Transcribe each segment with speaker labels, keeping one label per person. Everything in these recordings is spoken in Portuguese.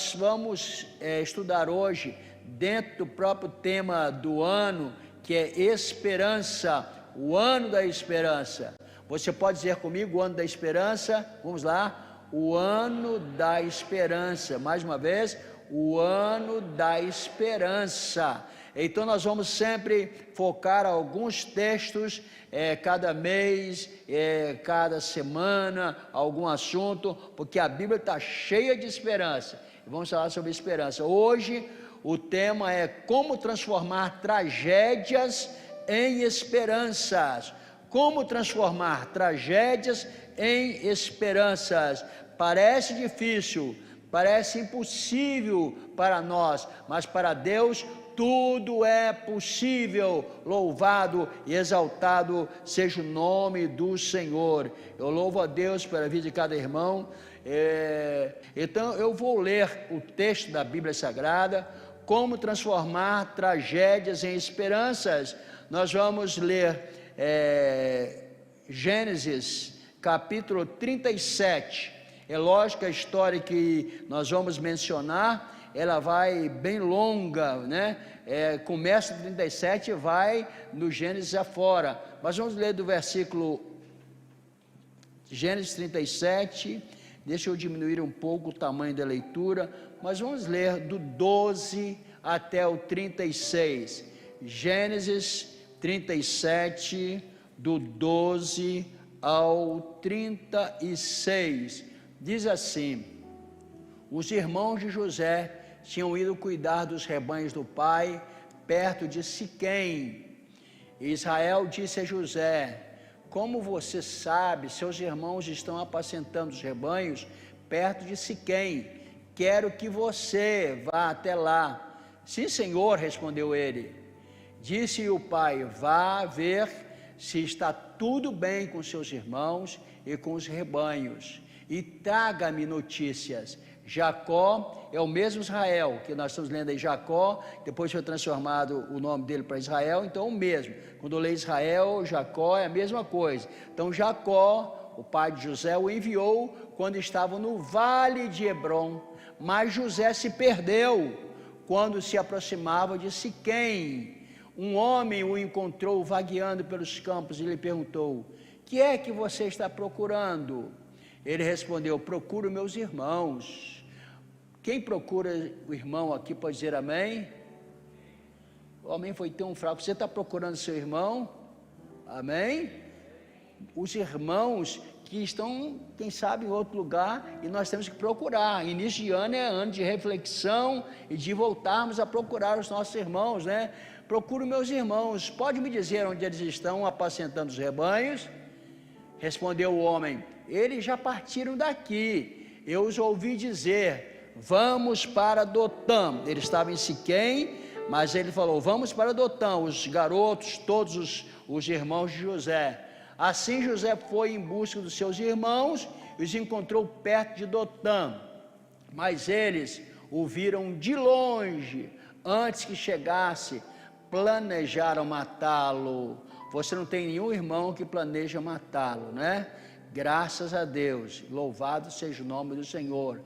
Speaker 1: nós vamos estudar hoje, dentro do próprio tema do ano, que é esperança, o ano da esperança. Você pode dizer comigo o ano da esperança? Vamos lá, o ano da esperança. Mais uma vez, o ano da esperança. Então nós vamos sempre focar alguns textos, cada mês, cada semana, algum assunto, porque a Bíblia está cheia de esperança. Vamos falar sobre esperança. Hoje o tema é como transformar tragédias em esperanças. Como transformar tragédias em esperanças. Parece difícil, parece impossível para nós, mas para Deus tudo é possível. Louvado e exaltado seja o nome do Senhor. Eu louvo a Deus pela vida de cada irmão. Então eu vou ler o texto da Bíblia Sagrada, como transformar tragédias em esperanças. Nós vamos ler Gênesis capítulo 37. É lógico que a história que nós vamos mencionar, ela vai bem longa, né? Começa no 37 e vai no Gênesis afora. Mas vamos ler do versículo Gênesis 37, deixa eu diminuir um pouco o tamanho da leitura, mas vamos ler do 12 até o 36. Gênesis 37, do 12 ao 36. Diz assim: os irmãos de José tinham ido cuidar dos rebanhos do pai, perto de Siquém. E Israel disse a José: como você sabe, seus irmãos estão apacentando os rebanhos perto de Siquém. Quero que você vá até lá. Sim, senhor, respondeu ele. Disse o pai: vá ver se está tudo bem com seus irmãos e com os rebanhos, e traga-me notícias. Jacó é o mesmo Israel, que nós estamos lendo aí, Jacó, depois foi transformado o nome dele para Israel, então é o mesmo. Quando eu leio Israel, Jacó é a mesma coisa. Então Jacó, o pai de José, o enviou quando estavam no vale de Hebrom, mas José se perdeu quando se aproximava de Siquém. Um homem o encontrou vagueando pelos campos e lhe perguntou: que é que você está procurando? Ele respondeu: procuro meus irmãos. Quem procura o irmão aqui pode dizer amém? O homem foi tão fraco. Você está procurando seu irmão? Amém? Os irmãos que estão, quem sabe, em outro lugar, e nós temos que procurar. Início de ano é ano de reflexão e de voltarmos a procurar os nossos irmãos, né? Procuro meus irmãos. Pode me dizer onde eles estão apacentando os rebanhos? Respondeu o homem: eles já partiram daqui. Eu os ouvi dizer: vamos para Dotã. Ele estava em Siquém, mas ele falou: vamos para Dotã. Os garotos, todos os irmãos de José. Assim José foi em busca dos seus irmãos e os encontrou perto de Dotã. Mas eles o viram de longe. Antes que chegasse, planejaram matá-lo. Você não tem nenhum irmão que planeja matá-lo, né? Graças a Deus, louvado seja o nome do Senhor.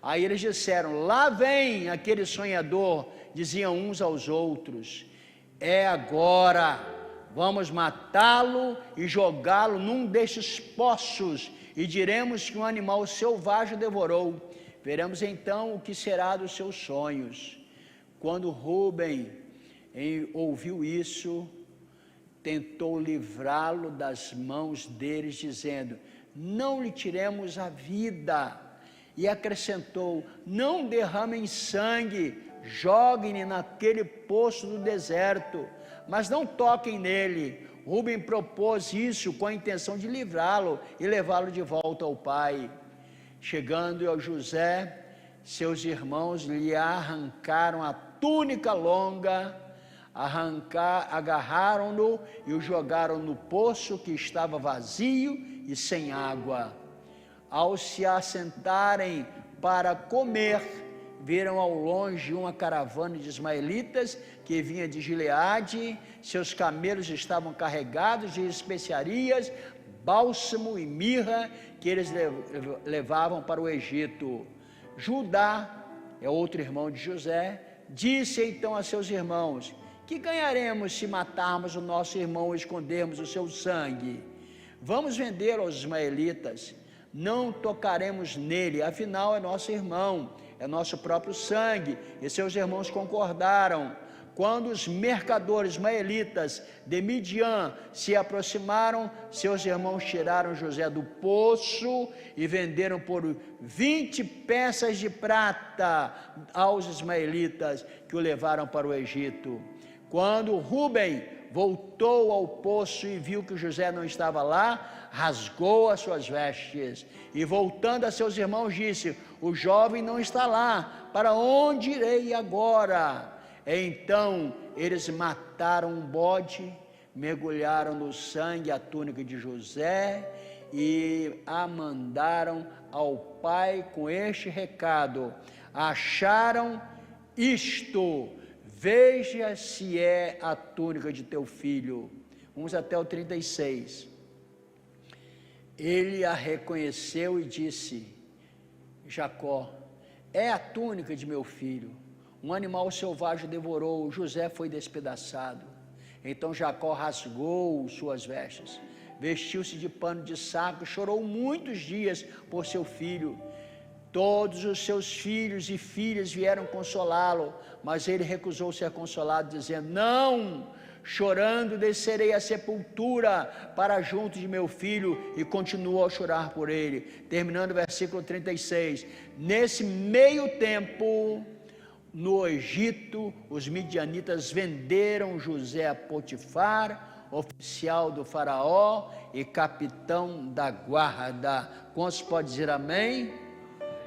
Speaker 1: Aí eles disseram: lá vem aquele sonhador, diziam uns aos outros. É agora, vamos matá-lo e jogá-lo num destes poços, e diremos que um animal selvagem o devorou. Veremos então o que será dos seus sonhos. Quando Rúben ouviu isso, tentou livrá-lo das mãos deles, dizendo: não lhe tiremos a vida. E acrescentou: não derramem sangue, joguem-no naquele poço do deserto, mas não toquem nele. Rúben propôs isso com a intenção de livrá-lo e levá-lo de volta ao pai. Chegando ao José, seus irmãos lhe arrancaram a túnica longa, agarraram-no e o jogaram no poço que estava vazio e sem água. Ao se assentarem para comer, viram ao longe uma caravana de ismaelitas que vinha de Gileade. Seus camelos estavam carregados de especiarias, bálsamo e mirra que eles levavam para o Egito. Judá é outro irmão de José, disse então a seus irmãos: que ganharemos se matarmos o nosso irmão e escondermos o seu sangue? Vamos vendê-lo aos ismaelitas, não tocaremos nele, afinal é nosso irmão, é nosso próprio sangue. E seus irmãos concordaram. Quando os mercadores ismaelitas de Midian se aproximaram, seus irmãos tiraram José do poço e venderam por 20 peças de prata aos ismaelitas, que o levaram para o Egito. Quando Rúben voltou ao poço e viu que José não estava lá, rasgou as suas vestes e, voltando a seus irmãos, disse: o jovem não está lá, para onde irei agora? Então eles mataram um bode, mergulharam no sangue a túnica de José e a mandaram ao pai com este recado: acharam isto, veja se é a túnica de teu filho. Vamos até o 36. Ele a reconheceu e disse: Jacó, é a túnica de meu filho. Um animal selvagem devorou, José foi despedaçado. Então Jacó rasgou suas vestes, vestiu-se de pano de saco e chorou muitos dias por seu filho. Todos os seus filhos e filhas vieram consolá-lo, mas ele recusou ser consolado, dizendo: não, chorando descerei à sepultura para junto de meu filho, e continuou a chorar por ele. Terminando o versículo 36. Nesse meio tempo, no Egito, os midianitas venderam José a Potifar, oficial do faraó e capitão da guarda. Quantos pode dizer amém?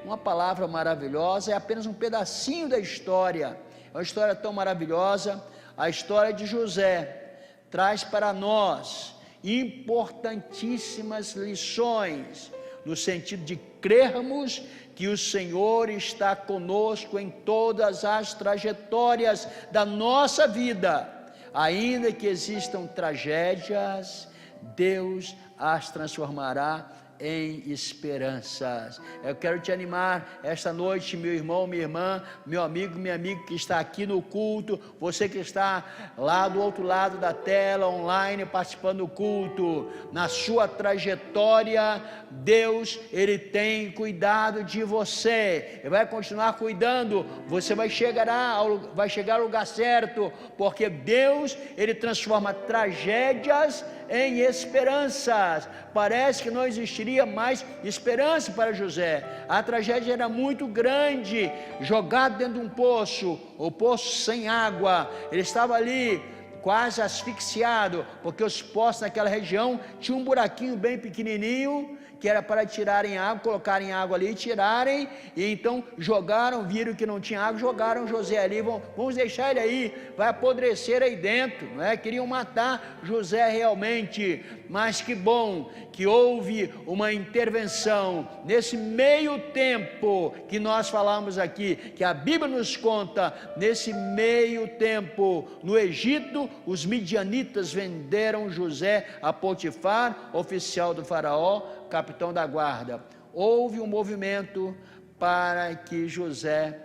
Speaker 1: Uma palavra maravilhosa, é apenas um pedacinho da história. É uma história tão maravilhosa. A história de José traz para nós importantíssimas lições, no sentido de crermos que o Senhor está conosco em todas as trajetórias da nossa vida. Ainda que existam tragédias, Deus as transformará em esperanças. Eu quero te animar esta noite, meu irmão, minha irmã, meu amigo, minha amiga que está aqui no culto, você que está lá do outro lado da tela, online, participando do culto. Na sua trajetória, Deus, Ele tem cuidado de você, Ele vai continuar cuidando. Você vai chegar ao lugar certo, porque Deus, Ele transforma tragédias em esperanças. Parece que não existiria mais esperança para José. A tragédia era muito grande, jogado dentro de um poço, o poço sem água. Ele estava ali quase asfixiado, porque os poços naquela região tinham um buraquinho bem pequenininho, que era para tirarem água, colocarem água ali e tirarem, e então jogaram, viram que não tinha água, jogaram José ali, vamos deixar ele aí, vai apodrecer aí dentro, não é? Queriam matar José realmente, mas que bom que houve uma intervenção, nesse meio tempo que nós falamos aqui, que a Bíblia nos conta, nesse meio tempo, no Egito, os midianitas venderam José a Potifar, oficial do faraó, capitão da guarda. Houve um movimento para que José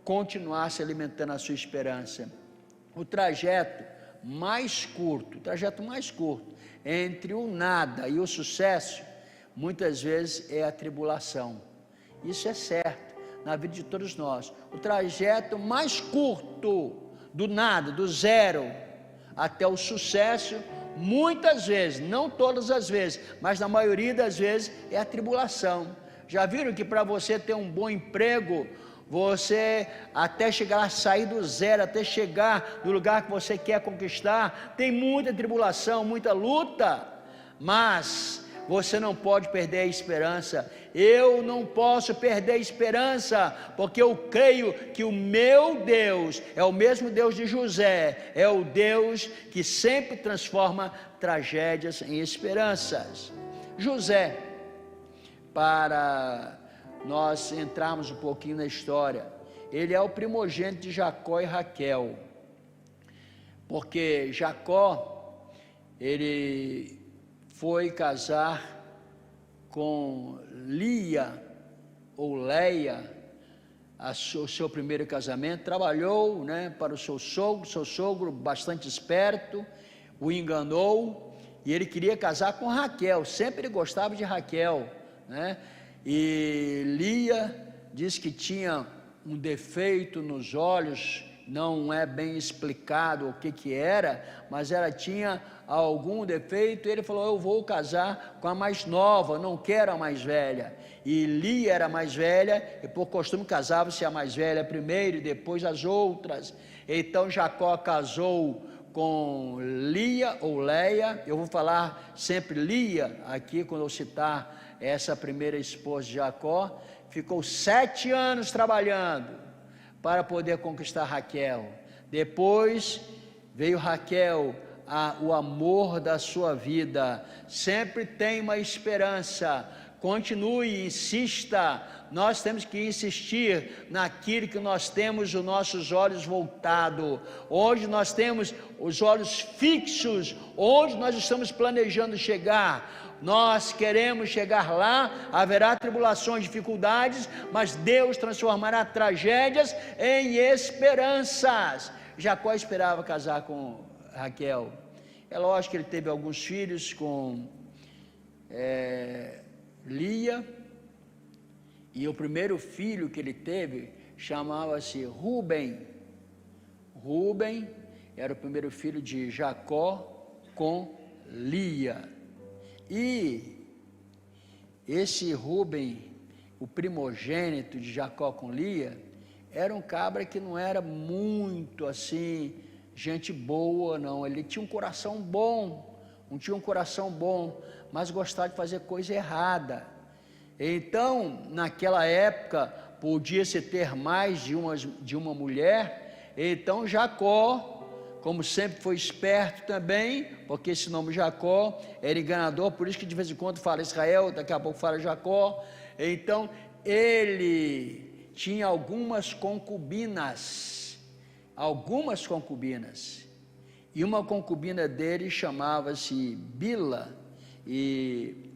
Speaker 1: continuasse alimentando a sua esperança. O trajeto mais curto entre o nada e o sucesso, muitas vezes é a tribulação. Isso é certo na vida de todos nós. O trajeto mais curto do nada, do zero até o sucesso, muitas vezes, não todas as vezes, mas na maioria das vezes é a tribulação. Já viram que para você ter um bom emprego, você até chegar a sair do zero, até chegar no lugar que você quer conquistar, tem muita tribulação, muita luta, mas você não pode perder a esperança. Eu não posso perder a esperança, porque eu creio que o meu Deus é o mesmo Deus de José, é o Deus que sempre transforma tragédias em esperanças. José, para nós entrarmos um pouquinho na história, ele é o primogênito de Jacó e Raquel, porque Jacó, ele foi casar com Lia ou Leia, o seu primeiro casamento, trabalhou, né, para o seu sogro bastante esperto, o enganou, e ele queria casar com Raquel, sempre ele gostava de Raquel, né, e Lia diz que tinha um defeito nos olhos, não é bem explicado o que era, mas ela tinha algum defeito, e ele falou, eu vou casar com a mais nova, não quero a mais velha, e Lia era a mais velha, e por costume casava-se a mais velha primeiro, e depois as outras, então Jacó casou com Lia ou Leia, eu vou falar sempre Lia, aqui quando eu citar essa primeira esposa de Jacó, ficou 7 anos trabalhando, para poder conquistar Raquel, depois veio Raquel, o amor da sua vida, sempre tem uma esperança, continue, insista, nós temos que insistir naquilo que nós temos os nossos olhos voltados, onde nós temos os olhos fixos, onde nós estamos planejando chegar, nós queremos chegar lá, haverá tribulações, dificuldades, mas Deus transformará tragédias em esperanças. Jacó esperava casar com Raquel, é lógico que ele teve alguns filhos com Lia, e o primeiro filho que ele teve chamava-se Rúben. Rúben era o primeiro filho de Jacó com Lia, e esse Rúben, o primogênito de Jacó com Lia, era um cabra que não era muito assim, gente boa não, ele tinha um coração bom, mas gostava de fazer coisa errada. Então, naquela época, podia-se ter mais de uma mulher, então Jacó, como sempre foi esperto também, porque esse nome Jacó era enganador, por isso que de vez em quando fala Israel, daqui a pouco fala Jacó, então ele tinha algumas concubinas, e uma concubina dele chamava-se Bila, e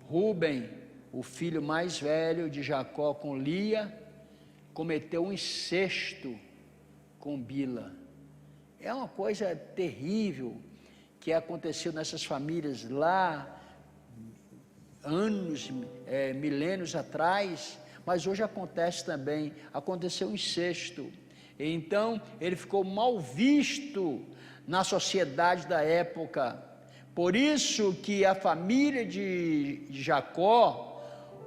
Speaker 1: Rúben, o filho mais velho de Jacó com Lia, cometeu um incesto com Bila. É uma coisa terrível que aconteceu nessas famílias lá, anos, milênios atrás, mas hoje acontece também, aconteceu um incesto, então ele ficou mal visto na sociedade da época, por isso que a família de Jacó,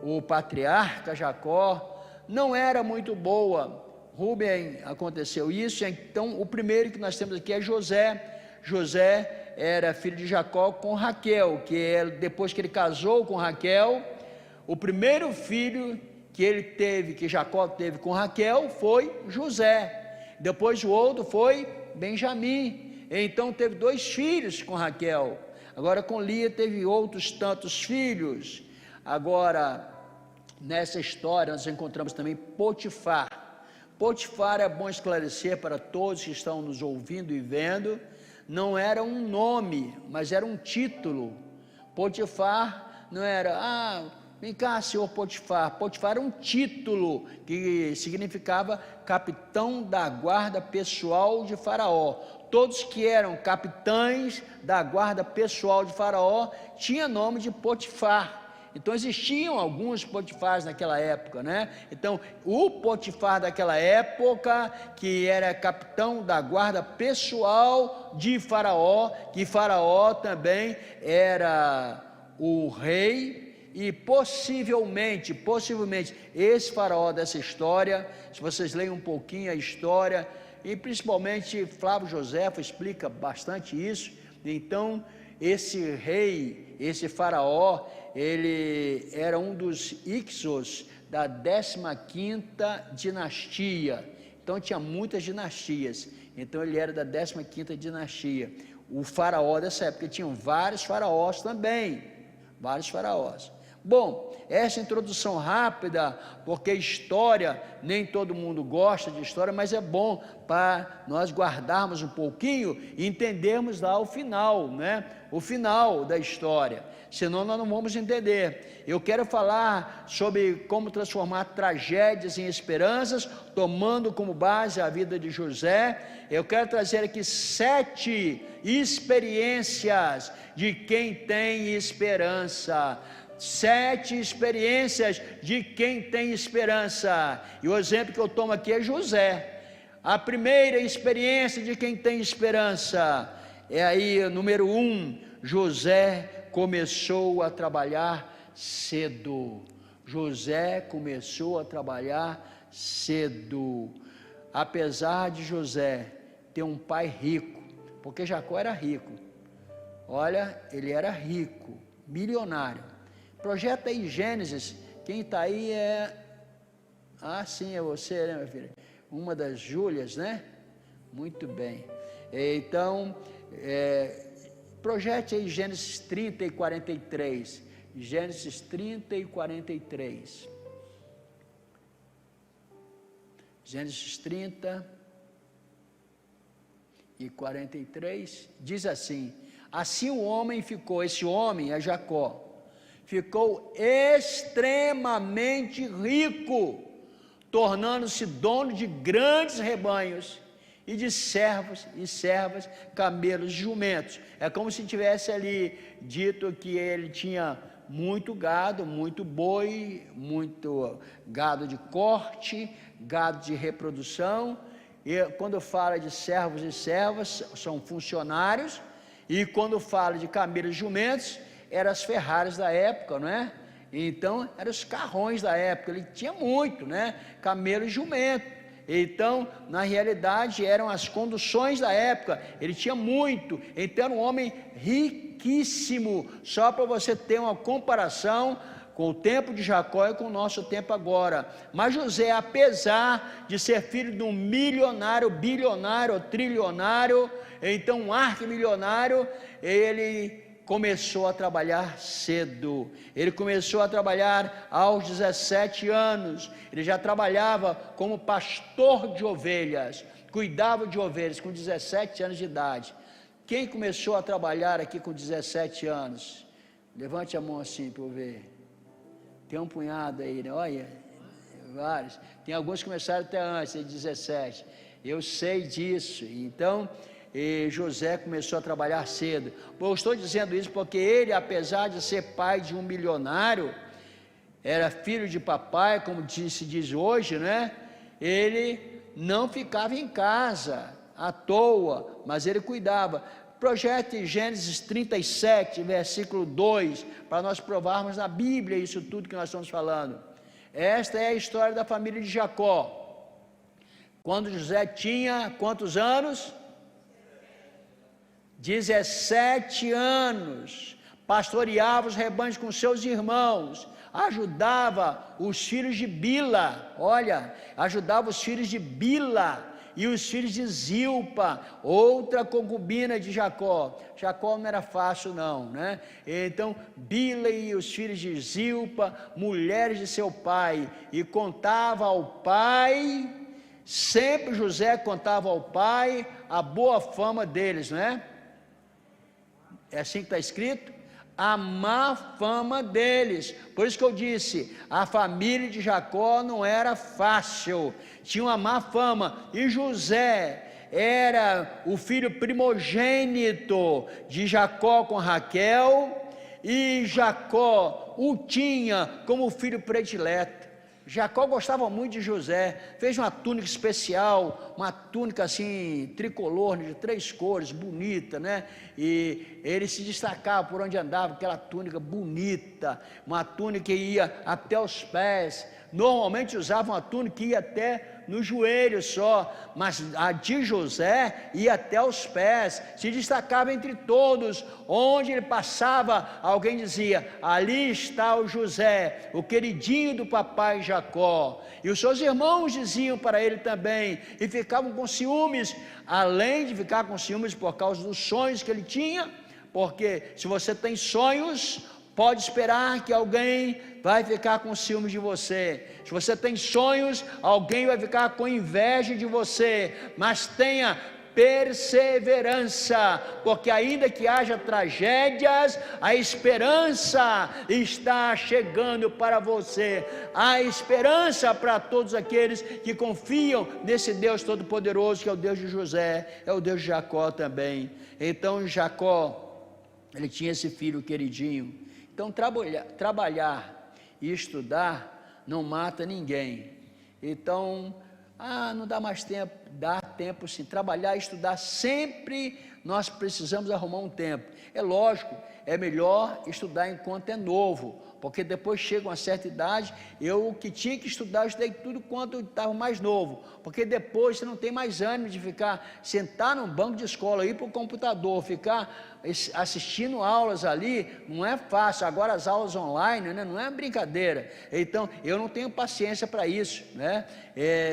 Speaker 1: o patriarca Jacó, não era muito boa. Rúben aconteceu isso, então o primeiro que nós temos aqui é José. José era filho de Jacó com Raquel, depois que ele casou com Raquel, o primeiro filho que Jacó teve com Raquel foi José, depois o outro foi Benjamim, então teve 2 filhos com Raquel, agora com Lia teve outros tantos filhos. Agora, nessa história nós encontramos também Potifar. Potifar é bom esclarecer para todos que estão nos ouvindo e vendo, não era um nome, mas era um título. Potifar não era, vem cá senhor Potifar, Potifar era um título, que significava capitão da guarda pessoal de Faraó. Todos que eram capitães da guarda pessoal de Faraó, tinha nome de Potifar. Então existiam alguns Potifares naquela época, né? Então o Potifar daquela época, que era capitão da guarda pessoal de Faraó, que Faraó também era o rei, e possivelmente, esse Faraó dessa história, se vocês leem um pouquinho a história, e principalmente Flávio Joséfo explica bastante isso, então esse rei, esse Faraó, ele era um dos Ixos da 15ª dinastia, então tinha muitas dinastias, então ele era da 15ª dinastia, o faraó dessa época. Tinham vários faraós também, Bom, essa introdução rápida, porque história, nem todo mundo gosta de história, mas é bom para nós guardarmos um pouquinho e entendermos lá o final, né? O final da história, senão nós não vamos entender. Eu quero falar sobre como transformar tragédias em esperanças, tomando como base a vida de José. Eu quero trazer aqui 7 experiências de quem tem esperança. 7 experiências de quem tem esperança, e o exemplo que eu tomo aqui é José. A primeira experiência de quem tem esperança é aí, número 1, José começou a trabalhar cedo. José começou a trabalhar cedo, apesar de José ter um pai rico, porque Jacó era rico, olha, ele era rico, milionário. Projeta aí Gênesis, quem está aí sim, é você, né, minha filha? Uma das Júlias, né? Muito bem. Então, projete aí Gênesis 30 e 43. Gênesis 30 e 43. Gênesis 30 e 43, diz assim: assim o homem ficou, esse homem é Jacó, ficou extremamente rico, tornando-se dono de grandes rebanhos e de servos e servas, camelos e jumentos. É como se tivesse ali dito que ele tinha muito gado, muito boi, muito gado de corte, gado de reprodução. E quando fala de servos e servas, são funcionários, e quando fala de camelos e jumentos, eram as Ferraris da época, não é? Então, eram os carrões da época, ele tinha muito, né? Camelo e jumento. Então, na realidade, eram as conduções da época, ele tinha muito, então era um homem riquíssimo, só para você ter uma comparação com o tempo de Jacó e com o nosso tempo agora. Mas José, apesar de ser filho de um milionário, bilionário, trilionário, então um arquimilionário, ele começou a trabalhar cedo. Ele começou a trabalhar aos 17 anos, ele já trabalhava como pastor de ovelhas, cuidava de ovelhas com 17 anos de idade. Quem começou a trabalhar aqui com 17 anos? Levante a mão assim para eu ver. Tem um punhado aí, né? Olha, vários. Tem alguns que começaram até antes, de 17. Eu sei disso. Então, José começou a trabalhar cedo. Eu estou dizendo isso porque ele, apesar de ser pai de um milionário, era filho de papai, como se diz hoje, né? Ele não ficava em casa à toa, mas ele cuidava. Projete Gênesis 37, versículo 2, para nós provarmos na Bíblia isso tudo que nós estamos falando. Esta é a história da família de Jacó. Quando José tinha quantos anos? 17 anos, pastoreava os rebanhos com seus irmãos, ajudava os filhos de Bila, ajudava os filhos de Bila e os filhos de Zilpa, outra concubina de Jacó. Jacó não era fácil não, né? Então, Bila e os filhos de Zilpa, mulheres de seu pai, e contava ao pai, sempre José contava ao pai a boa fama deles, não é? É assim que está escrito? A má fama deles. Por isso que eu disse, a família de Jacó não era fácil, tinha uma má fama. E José era o filho primogênito de Jacó com Raquel, e Jacó o tinha como filho predileto. Jacó gostava muito de José, fez uma túnica especial, uma túnica assim, tricolor, de 3 cores, bonita, né? E ele se destacava por onde andava, aquela túnica bonita, uma túnica que ia até os pés. Normalmente usava uma túnica que ia até no joelho só, mas a de José ia até os pés, se destacava entre todos. Onde ele passava, alguém dizia: ali está o José, o queridinho do papai Jacó. E os seus irmãos diziam para ele também, e ficavam com ciúmes, além de ficar com ciúmes por causa dos sonhos que ele tinha, porque se você tem sonhos, pode esperar que alguém vai ficar com ciúme de você. Se você tem sonhos, alguém vai ficar com inveja de você, mas tenha perseverança, porque ainda que haja tragédias, a esperança está chegando para você. A esperança para todos aqueles que confiam nesse Deus Todo-Poderoso, que é o Deus de José, é o Deus de Jacó também. Então Jacó, ele tinha esse filho queridinho. Então trabalhar e estudar não mata ninguém. Então, não dá mais tempo. Dá tempo sim, trabalhar e estudar, sempre nós precisamos arrumar um tempo. É lógico, é melhor estudar enquanto é novo, porque depois chega uma certa idade. Eu que tinha que estudar, eu estudei tudo quanto estava mais novo, porque depois você não tem mais ânimo de sentar num banco de escola, ir para o computador, ficar assistindo aulas ali, não é fácil. Agora as aulas online, né, não é brincadeira. Então eu não tenho paciência para isso, né?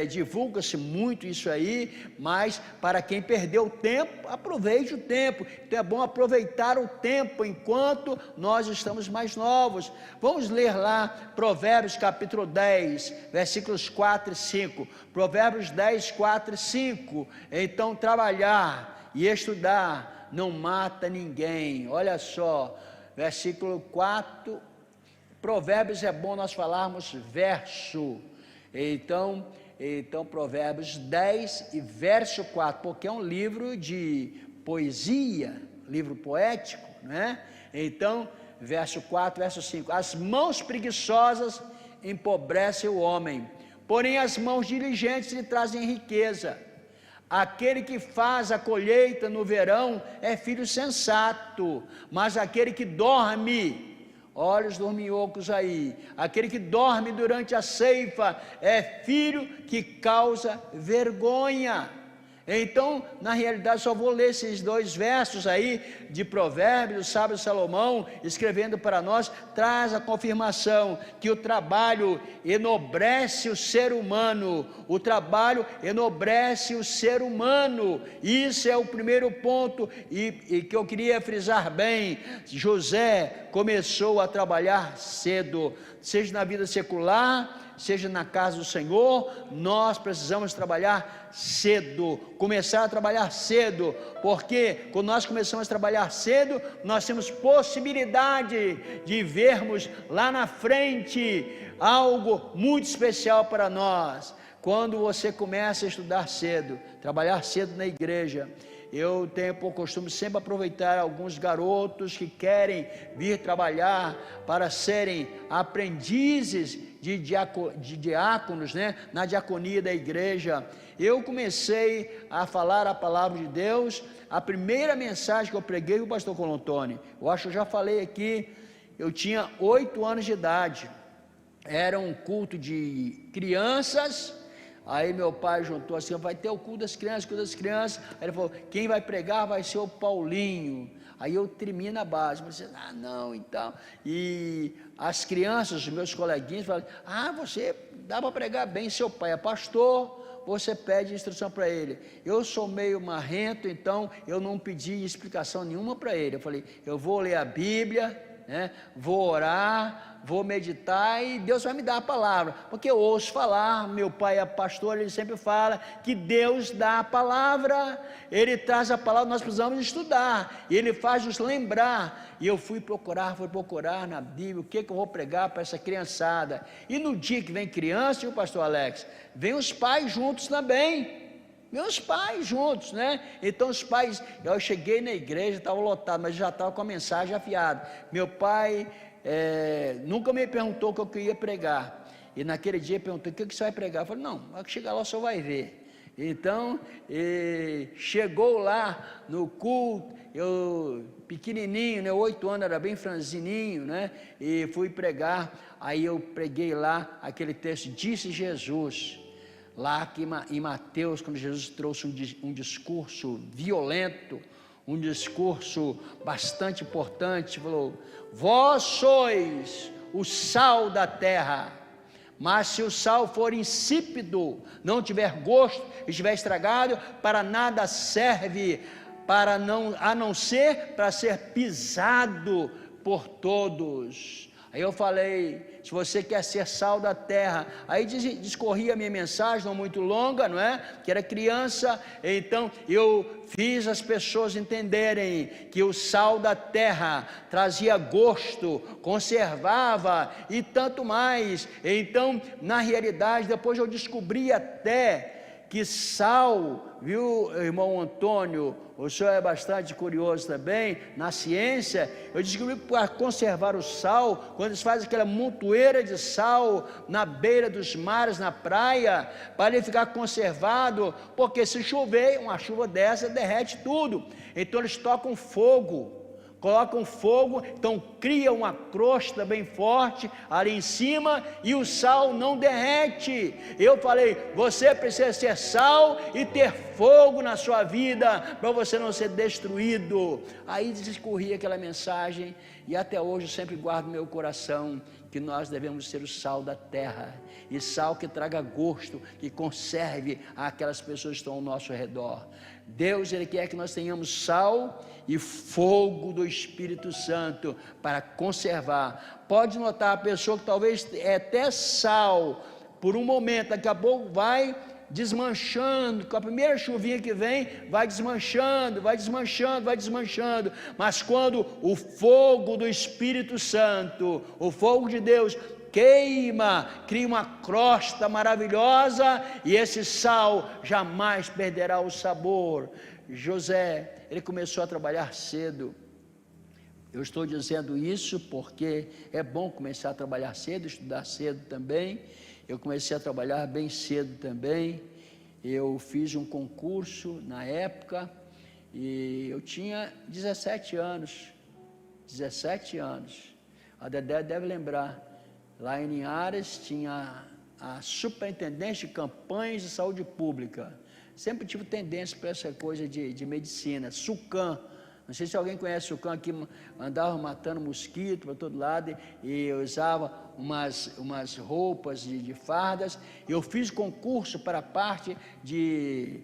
Speaker 1: Divulga-se muito isso aí, mas para quem perdeu o tempo, aproveite o tempo. Então é bom aproveitar o tempo enquanto nós estamos mais novos. Vamos ler lá Provérbios capítulo 10, versículos 4 e 5. Provérbios 10, 4 e 5. Então trabalhar e estudar não mata ninguém. Olha só, versículo 4, Provérbios, é bom nós falarmos verso. Então Provérbios 10 e verso 4, porque é um livro de poesia, livro poético, né? Então, verso 4, verso 5, as mãos preguiçosas empobrecem o homem, porém as mãos diligentes lhe trazem riqueza. Aquele que faz a colheita no verão é filho sensato, mas aquele que dorme, olha os dorminhocos aí, aquele que dorme durante a ceifa é filho que causa vergonha. Então, na realidade, só vou ler esses dois versos aí de Provérbios. O sábio Salomão, escrevendo para nós, traz a confirmação que o trabalho enobrece o ser humano. O trabalho enobrece o ser humano. Isso é o primeiro ponto e que eu queria frisar bem. José começou a trabalhar cedo, seja na vida secular, seja na casa do Senhor. Nós precisamos trabalhar cedo, começar a trabalhar cedo, porque quando nós começamos a trabalhar cedo, nós temos possibilidade de vermos lá na frente algo muito especial para nós. Quando você começa a estudar cedo, trabalhar cedo na igreja, eu tenho por costume sempre aproveitar alguns garotos que querem vir trabalhar para serem aprendizes de diáconos, né, na diaconia da igreja. Eu comecei a falar a palavra de Deus. A primeira mensagem que eu preguei o pastor Colontoni, eu acho que eu já falei aqui, eu tinha 8 anos de idade, era um culto de crianças. Aí meu pai juntou assim, vai ter o culto das crianças, aí ele falou, quem vai pregar vai ser o Paulinho. Aí eu tremi na base, mas não, então, e as crianças, os meus coleguinhas falaram, você dá para pregar bem, seu pai é pastor, você pede instrução para ele. Eu sou meio marrento, então eu não pedi explicação nenhuma para ele. Eu falei, eu vou ler a Bíblia, né, vou orar, vou meditar e Deus vai me dar a palavra, porque eu ouço falar, meu pai é pastor, ele sempre fala que Deus dá a palavra, ele traz a palavra, nós precisamos estudar, e ele faz nos lembrar. E eu fui procurar na Bíblia, o que eu vou pregar para essa criançada. E no dia que vem criança, e o pastor Alex, vem os pais juntos também, meus pais juntos, né? Então os pais, eu cheguei na igreja, estava lotado, mas já estava com a mensagem afiada. Meu pai nunca me perguntou o que eu ia pregar, e naquele dia perguntou, o que você vai pregar? Eu falei, não, vai chegar lá, só vai ver. Então, chegou lá no culto, eu pequenininho, né, 8 anos, era bem franzininho, né, e fui pregar. Aí eu preguei lá aquele texto, disse Jesus, lá que em Mateus, quando Jesus trouxe um discurso violento, um discurso bastante importante, falou, vós sois o sal da terra, mas se o sal for insípido, não tiver gosto, estiver estragado, para nada serve, a não ser para ser pisado por todos. Aí eu falei, se você quer ser sal da terra, aí discorria a minha mensagem, não muito longa, não é? Que era criança, então eu fiz as pessoas entenderem que o sal da terra trazia gosto, conservava e tanto mais. Então, na realidade, depois eu descobri até que sal, viu, irmão Antônio, o senhor é bastante curioso também, na ciência, eu descobri que para conservar o sal, quando eles fazem aquela montoeira de sal na beira dos mares, na praia, para ele ficar conservado, porque se chover, uma chuva dessa derrete tudo, então eles tocam fogo, colocam fogo, então cria uma crosta bem forte ali em cima e o sal não derrete. Eu falei, você precisa ser sal e ter fogo na sua vida, para você não ser destruído. Aí discorria aquela mensagem, e até hoje eu sempre guardo no meu coração, que nós devemos ser o sal da terra, e sal que traga gosto, que conserve aquelas pessoas que estão ao nosso redor. Deus, Ele quer que nós tenhamos sal e fogo do Espírito Santo para conservar. Pode notar, a pessoa que talvez é até sal por um momento, daqui a pouco vai desmanchando, com a primeira chuvinha que vem, vai desmanchando, vai desmanchando, vai desmanchando, mas quando o fogo do Espírito Santo, o fogo de Deus, queima, cria uma crosta maravilhosa, e esse sal jamais perderá o sabor. José, ele começou a trabalhar cedo. Eu estou dizendo isso porque é bom começar a trabalhar cedo, estudar cedo também. Eu comecei a trabalhar bem cedo também. Eu fiz um concurso na época e eu tinha 17 anos. 17 anos. A Dedé deve lembrar. Lá em Linhares tinha a superintendência de campanhas de saúde pública. Sempre tive tendência para essa coisa de medicina. Sucam, não sei se alguém conhece Sucam, aqui andava matando mosquito para todo lado e eu usava umas roupas de fardas. Eu fiz concurso para a parte de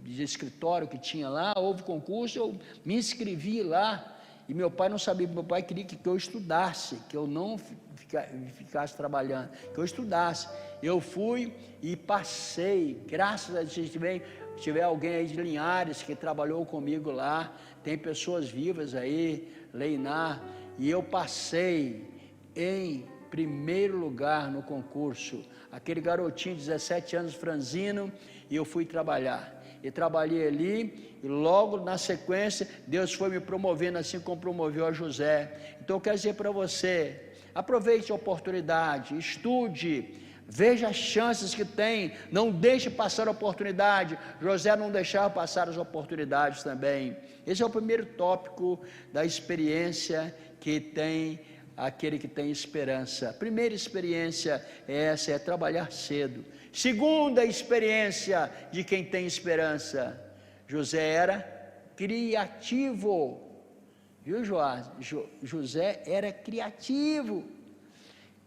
Speaker 1: escritório que tinha lá, houve concurso, eu me inscrevi lá. E meu pai não sabia, meu pai queria que eu estudasse, que eu não ficasse trabalhando, que eu estudasse. Eu fui e passei, graças a Deus, se tiver alguém aí de Linhares que trabalhou comigo lá, tem pessoas vivas aí, Leinar, e eu passei em primeiro lugar no concurso, aquele garotinho de 17 anos, franzino, e eu fui trabalhar. E trabalhei ali, e logo na sequência, Deus foi me promovendo, assim como promoveu a José. Então eu quero dizer para você, aproveite a oportunidade, estude, veja as chances que tem, não deixe passar a oportunidade. José não deixava passar as oportunidades também. Esse é o primeiro tópico da experiência que tem aquele que tem esperança. A primeira experiência é essa, é trabalhar cedo. Segunda experiência de quem tem esperança, José era criativo, viu, Joás? José era criativo,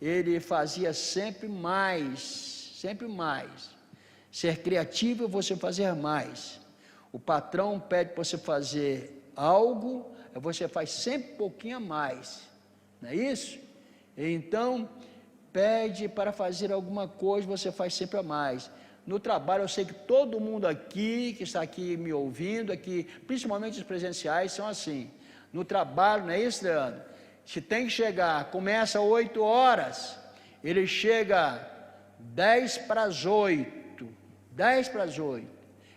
Speaker 1: ele fazia sempre mais, sempre mais. Ser criativo é você fazer mais. O patrão pede para você fazer algo, você faz sempre um pouquinho a mais, não é isso? Então, pede para fazer alguma coisa, você faz sempre a mais. No trabalho, eu sei que todo mundo aqui, que está aqui me ouvindo, aqui, principalmente os presenciais, são assim. No trabalho, não é isso, Leandro? Se tem que chegar, começa às 8 horas, ele chega 10 para as 8, 10 para as 8,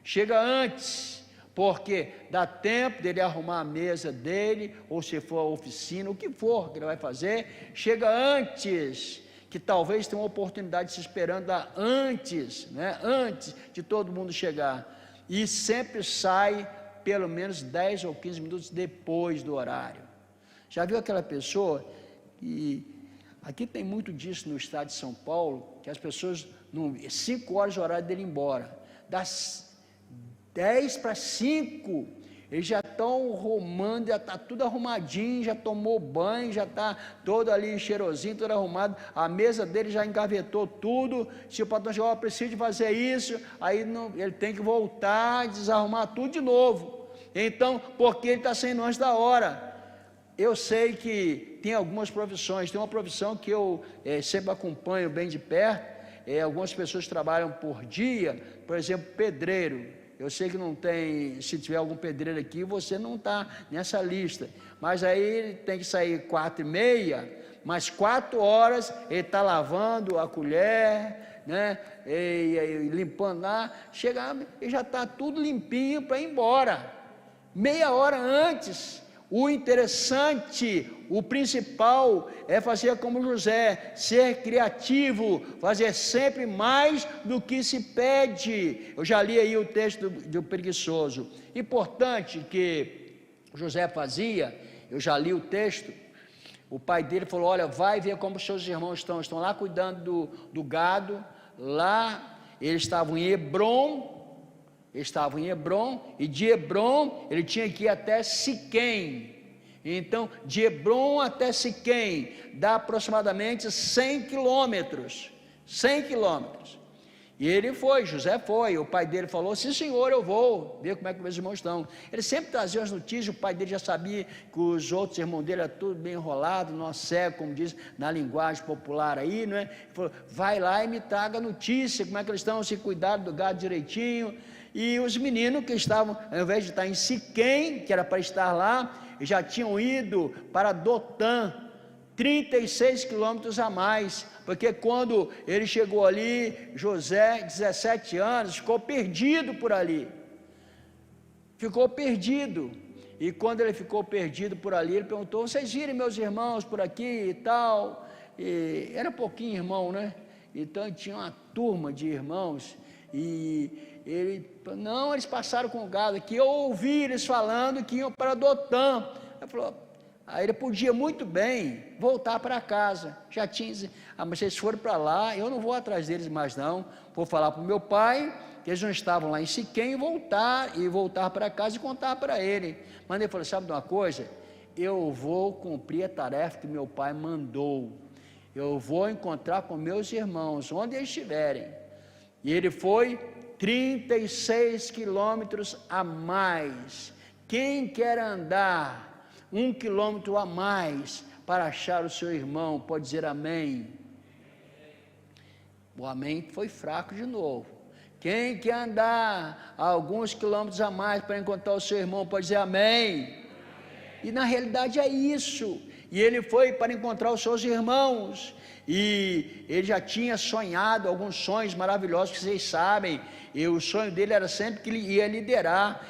Speaker 1: chega antes, porque dá tempo dele arrumar a mesa dele, ou se for a oficina, o que for que ele vai fazer, chega antes, que talvez tenha uma oportunidade se esperando lá antes, né? Antes de todo mundo chegar, e sempre sai pelo menos 10 ou 15 minutos depois do horário. Já viu aquela pessoa, e aqui tem muito disso no estado de São Paulo, que as pessoas, 5 horas de horário dele ir embora, das 10 para 5, eles já estão arrumando, já está tudo arrumadinho, já tomou banho, já está todo ali cheirosinho, todo arrumado, a mesa dele já engavetou tudo. Se o patrão chegar, precisa de fazer isso, aí não, ele tem que voltar, desarrumar tudo de novo. Então, porque ele está saindo antes da hora. eu sei que tem algumas profissões, tem uma profissão que eu sempre acompanho bem de perto, algumas pessoas trabalham por dia, por exemplo, pedreiro. Eu sei que não tem, se tiver algum pedreiro aqui, você não está nessa lista, mas aí ele tem que sair 4h30, mas 4 horas ele está lavando a colher, né, e limpando lá, chega e já está tudo limpinho para ir embora, meia hora antes. O interessante, o principal é fazer como José, ser criativo, fazer sempre mais do que se pede. Eu já li aí o texto do preguiçoso. Importante que José fazia, eu já li o texto, o pai dele falou, olha, vai ver como seus irmãos estão lá cuidando do gado, lá eles estavam em Hebrom, e de Hebrom ele tinha que ir até Siquém. Então, de Hebrom até Siquém dá aproximadamente 100 quilômetros. 100 quilômetros. E ele foi, José foi, o pai dele falou, sim senhor, eu vou ver como é que meus irmãos estão. Ele sempre trazia as notícias, o pai dele já sabia que os outros irmãos dele eram tudo bem enrolado, nó cego, como diz na linguagem popular aí, não é? Ele falou, vai lá e me traga notícia, como é que eles estão, se cuidaram do gado direitinho. E os meninos que estavam, ao invés de estar em Siquém, que era para estar lá, já tinham ido para Dotã, 36 quilômetros a mais, porque quando ele chegou ali, José, 17 anos, ficou perdido por ali, e quando ele ficou perdido por ali, ele perguntou, vocês viram meus irmãos por aqui e tal, e era pouquinho irmão, né, então tinha uma turma de irmãos, e ele, não, eles passaram com o gado aqui, eu ouvi eles falando que iam para Dotã. Ele falou, aí ele podia muito bem voltar para casa, já tinha, mas vocês foram para lá, eu não vou atrás deles mais não, vou falar para o meu pai, que eles não estavam lá em Siquém, e voltar para casa e contar para ele. Mas ele falou, sabe de uma coisa, eu vou cumprir a tarefa que meu pai mandou, eu vou encontrar com meus irmãos, onde eles estiverem. E ele foi 36 quilômetros a mais. Quem quer andar 1 quilômetro a mais para achar o seu irmão, pode dizer amém. O amém foi fraco de novo. Quem quer andar alguns quilômetros a mais para encontrar o seu irmão, pode dizer amém. E na realidade é isso. E ele foi para encontrar os seus irmãos, e ele já tinha sonhado alguns sonhos maravilhosos que vocês sabem, e o sonho dele era sempre que ele ia liderar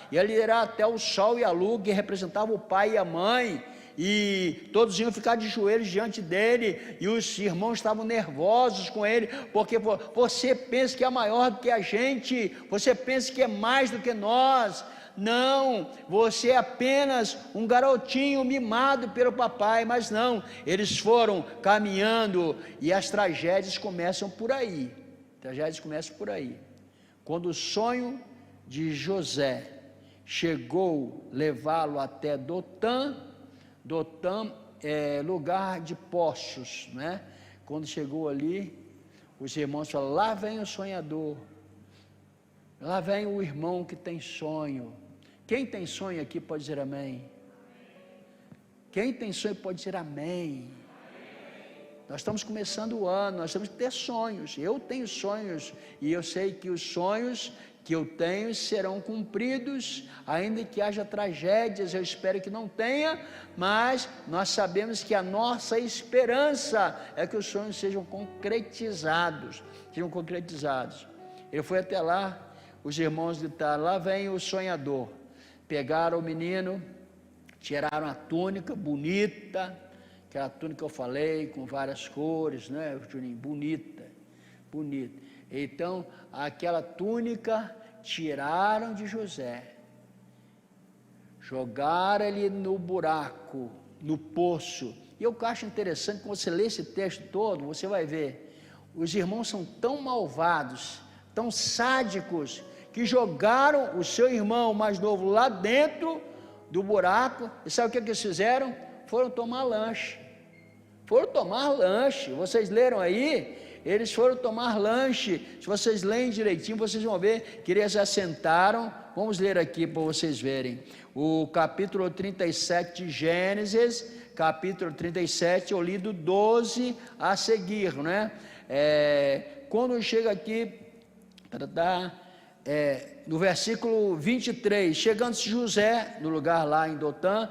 Speaker 1: até o sol e a lua, que representavam o pai e a mãe, e todos iam ficar de joelhos diante dele, e os irmãos estavam nervosos com ele, porque você pensa que é maior do que a gente, você pensa que é mais do que nós. Não, você é apenas um garotinho mimado pelo papai, mas não, eles foram caminhando, e as tragédias começam por aí, quando o sonho de José chegou levá-lo até Dotã é lugar de poços, né? Quando chegou ali, os irmãos falaram, lá vem o sonhador, lá vem o irmão que tem sonho. Quem tem sonho aqui pode dizer amém. Quem tem sonho pode dizer amém. Nós estamos começando o ano, nós temos que ter sonhos. Eu tenho sonhos, e eu sei que os sonhos que eu tenho serão cumpridos, ainda que haja tragédias, eu espero que não tenha, mas nós sabemos que a nossa esperança é que os sonhos sejam concretizados. Ele foi até lá, os irmãos gritaram, lá vem o sonhador. Pegaram o menino, tiraram a túnica bonita, aquela túnica que eu falei, com várias cores, né, Juninho? Bonita. Então, aquela túnica tiraram de José, jogaram ele no buraco, no poço. E eu acho interessante, quando você lê esse texto todo, você vai ver, os irmãos são tão malvados, tão sádicos, que jogaram o seu irmão mais novo lá dentro do buraco, e sabe o que eles fizeram? Foram tomar lanche, vocês leram aí, eles foram tomar lanche. Se vocês leem direitinho, vocês vão ver que eles assentaram. Vamos ler aqui para vocês verem. O capítulo 37 de Gênesis, capítulo 37, eu li do 12 a seguir, né? Quando chega aqui, no versículo 23, chegando-se José, no lugar lá em Dotã,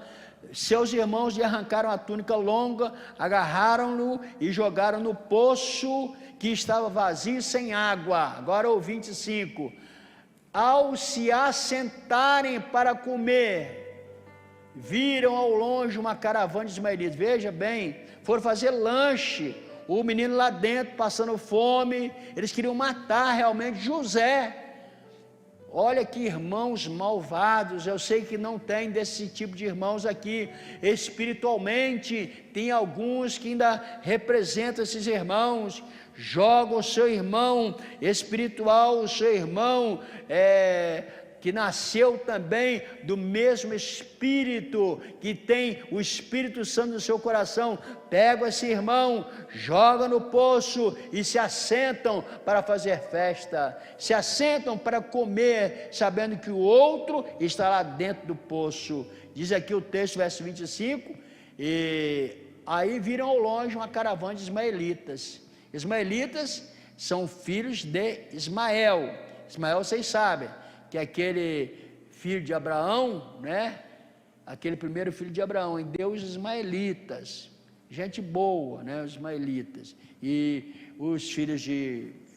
Speaker 1: seus irmãos lhe arrancaram a túnica longa, agarraram-no e jogaram no poço que estava vazio e sem água. Agora o 25, ao se assentarem para comer, viram ao longe uma caravana de ismaelitas. Veja bem, foram fazer lanche, o menino lá dentro passando fome, eles queriam matar realmente José. Olha que irmãos malvados. Eu sei que não tem desse tipo de irmãos aqui. Espiritualmente tem alguns que ainda representam esses irmãos, jogam o seu irmão espiritual, o seu irmão que nasceu também do mesmo Espírito, que tem o Espírito Santo no seu coração, pega esse irmão, joga no poço e se assentam para fazer festa, se assentam para comer, sabendo que o outro está lá dentro do poço. Diz aqui o texto, verso 25, e aí viram ao longe uma caravana de ismaelitas. Ismaelitas são filhos de Ismael. Ismael, vocês sabem, que é aquele filho de Abraão, né? Aquele primeiro filho de Abraão, e deu os ismaelitas, gente boa, né? Os ismaelitas, e os filhos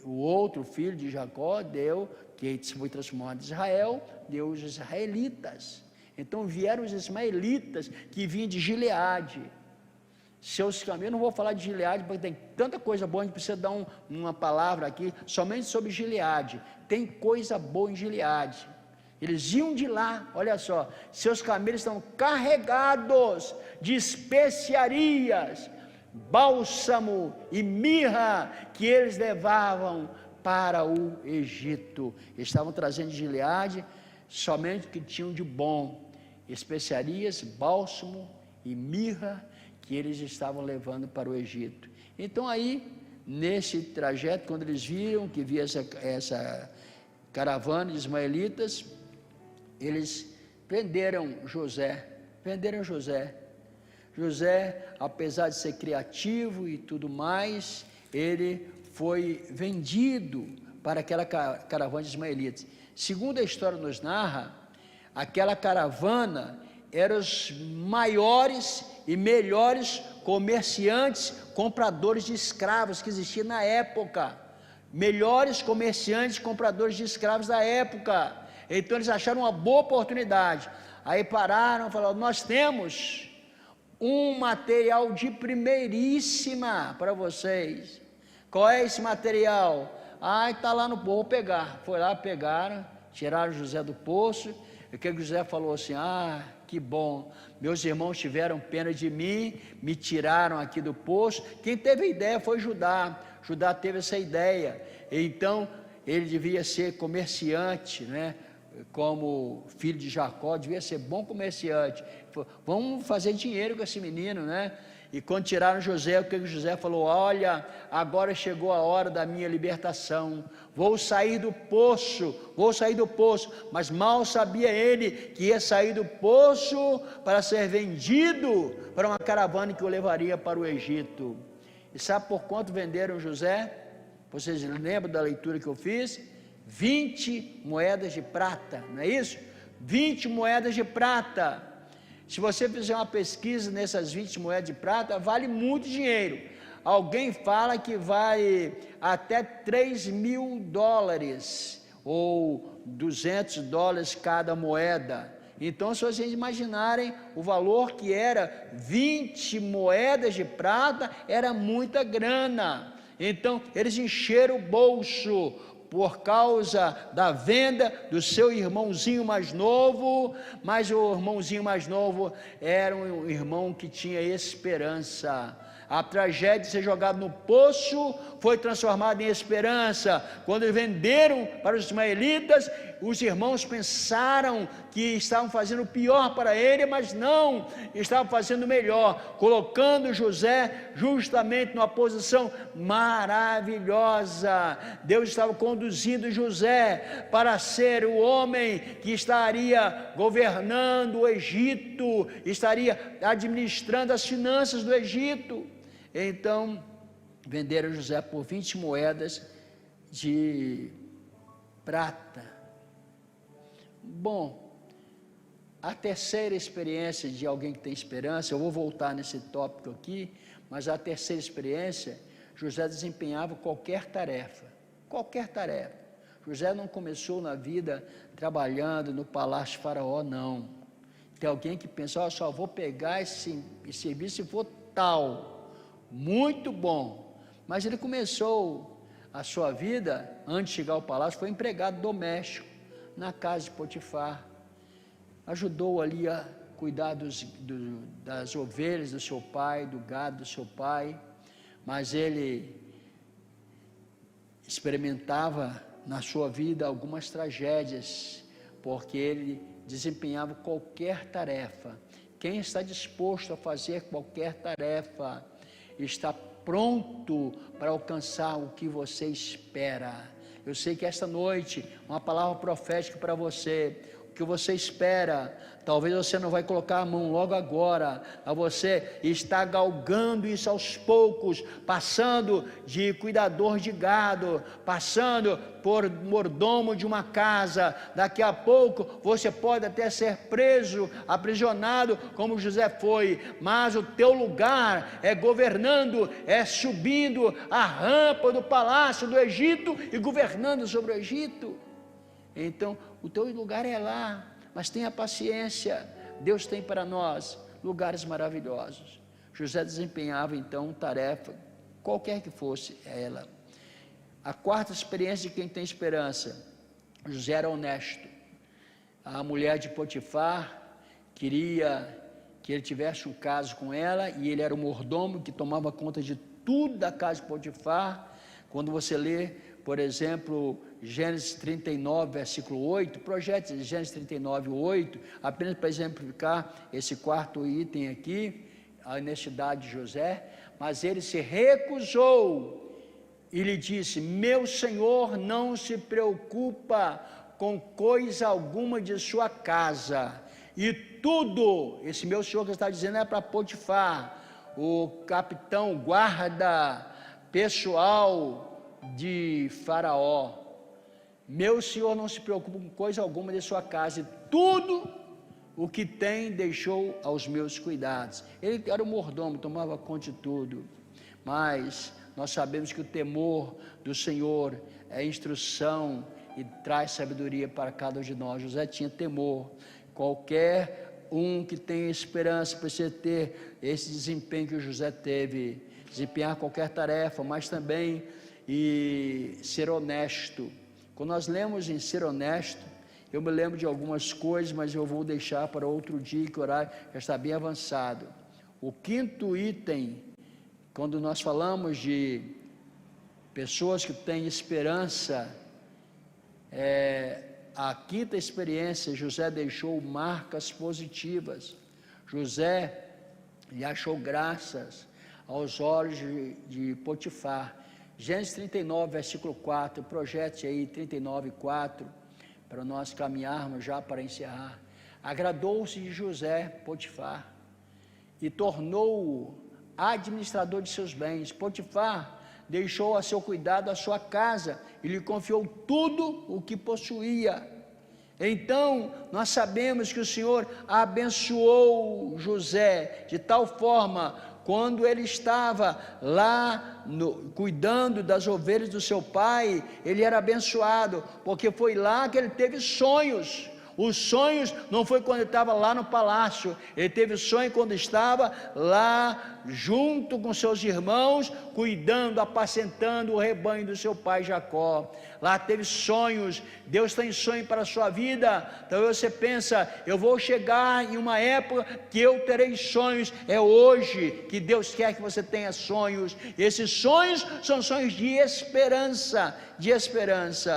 Speaker 1: o outro filho de Jacó deu, que foi transformado em Israel, deu os israelitas. Então vieram os ismaelitas, que vinham de Gileade. Seus caminhos, eu não vou falar de Gileade, porque tem tanta coisa boa, a gente precisa dar uma palavra aqui, somente sobre Gileade. Tem coisa boa em Gileade. Eles iam de lá, olha só, seus camelos estão carregados de especiarias, bálsamo e mirra, que eles levavam para o Egito. Estavam trazendo de Gileade somente o que tinham de bom, especiarias, bálsamo e mirra, que eles estavam levando para o Egito. Então aí, nesse trajeto, quando eles viram que via essa caravana de ismaelitas, eles prenderam José. José, apesar de ser criativo e tudo mais, ele foi vendido para aquela caravana de ismaelitas. Segundo a história nos narra, aquela caravana eram os maiores e melhores comerciantes, compradores de escravos que existiam na época. Melhores comerciantes, compradores de escravos da época. Então eles acharam uma boa oportunidade. Aí pararam e falaram: nós temos um material de primeiríssima para vocês. Qual é esse material? Está lá no poço, vou pegar. Foi lá, pegaram, tiraram José do poço. E o que José falou assim: que bom, meus irmãos tiveram pena de mim, me tiraram aqui do poço. Quem teve a ideia foi Judá. Judá teve essa ideia. Então ele devia ser comerciante, né? Como filho de Jacó, devia ser bom comerciante. Vamos fazer dinheiro com esse menino, né? E quando tiraram José, o que José falou? Olha, agora chegou a hora da minha libertação, vou sair do poço, mas mal sabia ele que ia sair do poço para ser vendido para uma caravana que o levaria para o Egito. E sabe por quanto venderam José? Vocês lembram da leitura que eu fiz? 20 moedas de prata, não é isso? 20 moedas de prata. Se você fizer uma pesquisa nessas 20 moedas de prata, vale muito dinheiro. Alguém fala que vale até $3.000 ou $200 cada moeda. Então, se vocês imaginarem o valor que era 20 moedas de prata, era muita grana. Então, eles encheram o bolso por causa da venda do seu irmãozinho mais novo, mas o irmãozinho mais novo era um irmão que tinha esperança. A tragédia de ser jogado no poço foi transformada em esperança. Quando eles venderam para os ismaelitas, os irmãos pensaram que estavam fazendo o pior para ele, mas não, estavam fazendo o melhor, colocando José justamente numa posição maravilhosa. Deus estava conduzindo José para ser o homem que estaria governando o Egito, estaria administrando as finanças do Egito. Então, venderam José por 20 moedas de prata. Bom, a terceira experiência de alguém que tem esperança, eu vou voltar nesse tópico aqui, mas a terceira experiência, José desempenhava qualquer tarefa. José não começou na vida trabalhando no palácio de Faraó, não. Tem alguém que pensa, só vou pegar esse serviço se for tal, muito bom. Mas ele começou a sua vida, antes de chegar ao palácio, foi empregado doméstico na casa de Potifar, ajudou ali a cuidar das ovelhas do seu pai, do gado do seu pai, mas ele experimentava na sua vida algumas tragédias, porque ele desempenhava qualquer tarefa. Quem está disposto a fazer qualquer tarefa, está pronto para alcançar o que você espera. Eu sei que esta noite, uma palavra profética para você, o que você espera, talvez você não vai colocar a mão logo agora, mas você está galgando isso aos poucos, passando de cuidador de gado, passando por mordomo de uma casa, daqui a pouco você pode até ser preso, aprisionado, como José foi, mas o teu lugar é governando, é subindo a rampa do palácio do Egito e governando sobre o Egito. Então, o teu lugar é lá, mas tenha paciência, Deus tem para nós lugares maravilhosos. José desempenhava então tarefa, qualquer que fosse ela. A quarta experiência de quem tem esperança, José era honesto. A mulher de Potifar queria que ele tivesse um caso com ela, e ele era o mordomo que tomava conta de tudo da casa de Potifar. Quando você lê, por exemplo, Gênesis 39, versículo 8, projete Gênesis 39, 8, apenas para exemplificar esse quarto item aqui, a honestidade de José. Mas ele se recusou e lhe disse: meu senhor não se preocupa com coisa alguma de sua casa, e tudo, esse meu senhor que está dizendo é para Potifar, o capitão, guarda pessoal de Faraó. Meu senhor não se preocupa com coisa alguma de sua casa, e tudo o que tem deixou aos meus cuidados. Ele era o mordomo, tomava conta de tudo. Mas nós sabemos que o temor do Senhor é instrução e traz sabedoria para cada um de nós. José tinha temor. Qualquer um que tenha esperança precisa ter esse desempenho que o José teve, desempenhar qualquer tarefa, mas também e ser honesto. Quando nós lemos em ser honesto, eu me lembro de algumas coisas, mas eu vou deixar para outro dia, que o horário já está bem avançado. O quinto item, quando nós falamos de pessoas que têm esperança, a quinta experiência, José deixou marcas positivas. José lhe achou graças aos olhos de Potifar. Gênesis 39, versículo 4, projete aí 39, 4, para nós caminharmos já para encerrar. Agradou-se de José, Potifar, e tornou-o administrador de seus bens. Potifar deixou a seu cuidado a sua casa, e lhe confiou tudo o que possuía. Então, nós sabemos que o Senhor abençoou José, de tal forma, quando ele estava lá cuidando das ovelhas do seu pai, ele era abençoado, porque foi lá que ele teve sonhos. Os sonhos não foi quando ele estava lá no palácio, ele teve sonho quando estava lá junto com seus irmãos, cuidando, apacentando o rebanho do seu pai Jacó. Lá teve sonhos. Deus tem sonho para a sua vida. Então você pensa, eu vou chegar em uma época que eu terei sonhos. É hoje que Deus quer que você tenha sonhos. Esses sonhos são sonhos de esperança, de esperança.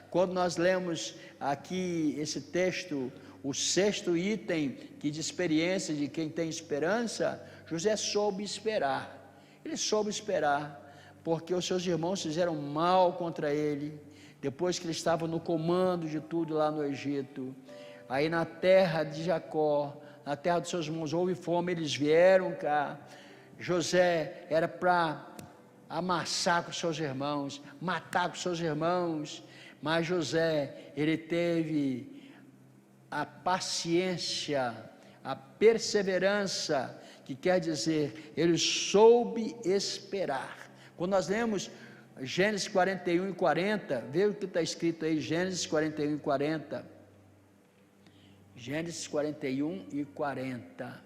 Speaker 1: Quando nós lemos aqui esse texto, o 6º item que de experiência de quem tem esperança, José soube esperar. Ele soube esperar, porque os seus irmãos fizeram mal contra ele, depois que ele estava no comando de tudo lá no Egito. Aí na terra de Jacó, na terra dos seus irmãos, houve fome, eles vieram cá. José era para amassar com seus irmãos, matar com seus irmãos, mas José, ele teve a paciência, a perseverança, que quer dizer, ele soube esperar. Quando nós lemos Gênesis 41 e 40, vê o que está escrito aí, Gênesis 41 e 40. Gênesis 41 e 40.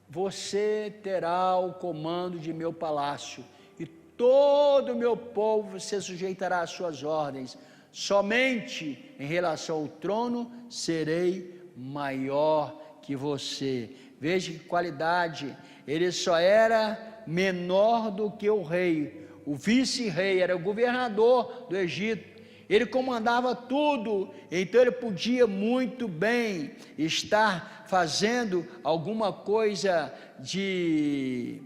Speaker 1: Você terá o comando de meu palácio, e todo o meu povo se sujeitará às suas ordens. Somente em relação ao trono serei maior que você. Veja que qualidade. Ele só era menor do que o rei. O vice-rei era o governador do Egito. Ele comandava tudo, então ele podia muito bem estar fazendo alguma coisa de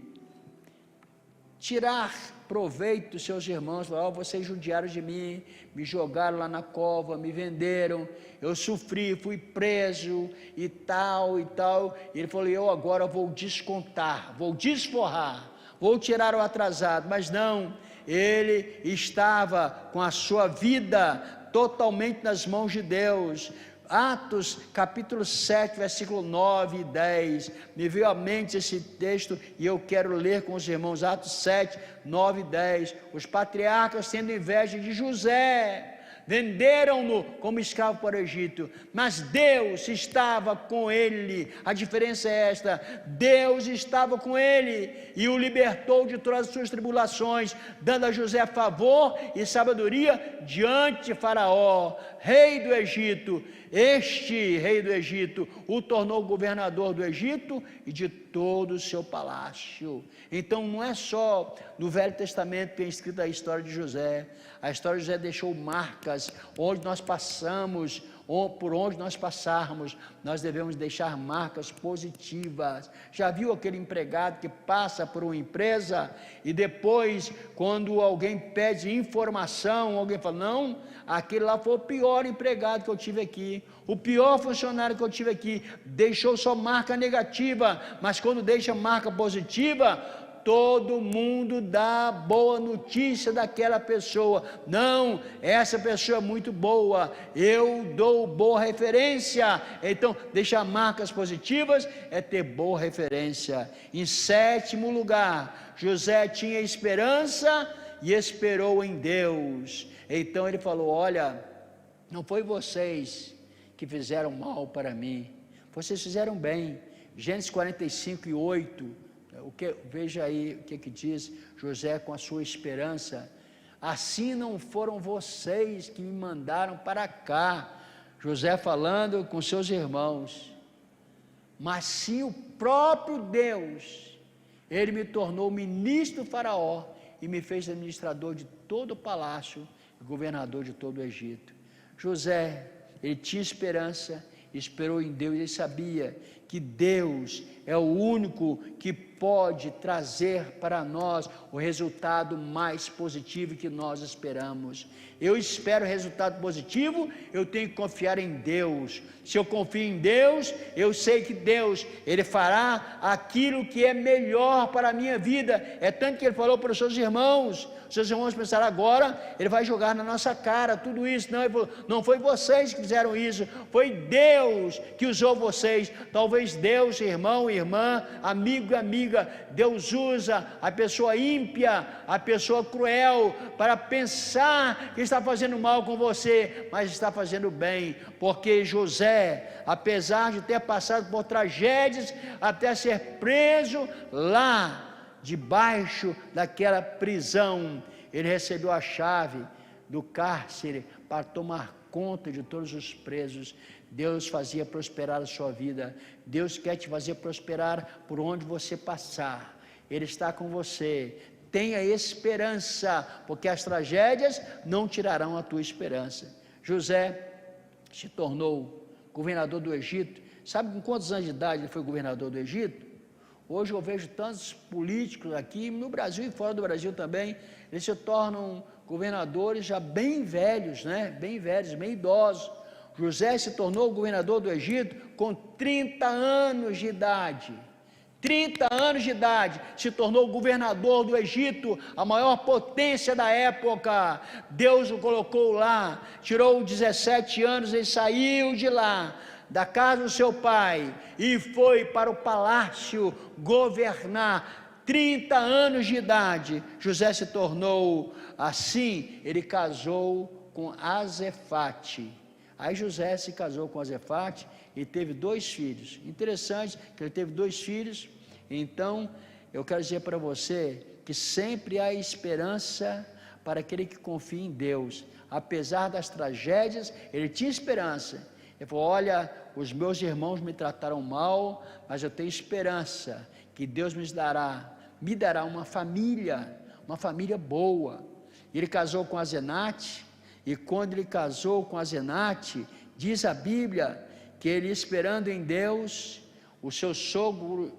Speaker 1: tirar proveito dos seus irmãos. Falar, vocês judiaram de mim, me jogaram lá na cova, me venderam, eu sofri, fui preso e tal. E ele falou, eu agora vou descontar, vou desforrar, vou tirar o atrasado. Mas não, ele estava com a sua vida totalmente nas mãos de Deus. Atos capítulo 7, versículo 9 e 10, me veio à mente esse texto e eu quero ler com os irmãos. Atos 7, 9 e 10, os patriarcas, tendo inveja de José, venderam-no como escravo para o Egito, mas Deus estava com ele. A diferença é esta: Deus estava com ele e o libertou de todas as suas tribulações, dando a José favor e sabedoria diante de Faraó, rei do Egito. Este rei do Egito o tornou governador do Egito e de todo o seu palácio. Então não é só no Velho Testamento que é escrita a história de José. A história de José deixou marcas. Onde nós passamos, ou por onde nós passarmos, nós devemos deixar marcas positivas. Já viu aquele empregado que passa por uma empresa e depois, quando alguém pede informação, alguém fala, não, aquele lá foi o pior empregado que eu tive aqui, o pior funcionário que eu tive aqui, deixou só marca negativa. Mas quando deixa marca positiva, todo mundo dá boa notícia daquela pessoa. Não, essa pessoa é muito boa, eu dou boa referência. Então, deixar marcas positivas é ter boa referência. Em 7º lugar, José tinha esperança e esperou em Deus. Então ele falou, olha, não foi vocês que fizeram mal para mim, vocês fizeram bem. Gênesis 45 e 8, veja aí o que diz José com a sua esperança. Assim não foram vocês que me mandaram para cá, José falando com seus irmãos, mas sim o próprio Deus. Ele me tornou ministro do Faraó e me fez administrador de todo o palácio e governador de todo o Egito. José, ele tinha esperança, esperou em Deus. Ele sabia que Deus é o único que pode trazer para nós o resultado mais positivo que nós esperamos. Eu espero resultado positivo, eu tenho que confiar em Deus. Se eu confio em Deus, eu sei que Deus, Ele fará aquilo que é melhor para a minha vida. É tanto que Ele falou para os seus irmãos pensaram, agora Ele vai jogar na nossa cara tudo isso. Não, Ele falou, não foi vocês que fizeram isso, foi Deus que usou vocês. Talvez Deus, irmão e irmã, amigo e amiga. Deus usa a pessoa ímpia, a pessoa cruel, para pensar que está fazendo mal com você, mas está fazendo bem, porque José, apesar de ter passado por tragédias, até ser preso lá, debaixo daquela prisão, ele recebeu a chave do cárcere para tomar conta de todos os presos. Deus fazia prosperar a sua vida. Deus quer te fazer prosperar por onde você passar. Ele está com você. Tenha esperança, porque as tragédias não tirarão a tua esperança. José se tornou governador do Egito. Sabe com quantos anos de idade ele foi governador do Egito? Hoje eu vejo tantos políticos aqui, no Brasil e fora do Brasil também, eles se tornam governadores já bem velhos, né? Bem velhos, bem idosos. José se tornou governador do Egito com 30 anos de idade. 30 anos de idade, se tornou governador do Egito, a maior potência da época. Deus o colocou lá, tirou 17 anos e saiu de lá, da casa do seu pai, e foi para o palácio governar. 30 anos de idade, José se tornou assim. Ele casou com Azefate. Aí José se casou com Azefate e teve 2 filhos. Interessante que ele teve 2 filhos. Então eu quero dizer para você que sempre há esperança para aquele que confia em Deus. Apesar das tragédias, ele tinha esperança. Ele falou: olha, os meus irmãos me trataram mal, mas eu tenho esperança que Deus me dará uma família boa. Ele casou com Asenate, e quando ele casou com Asenate, diz a Bíblia que ele, esperando em Deus, o sogro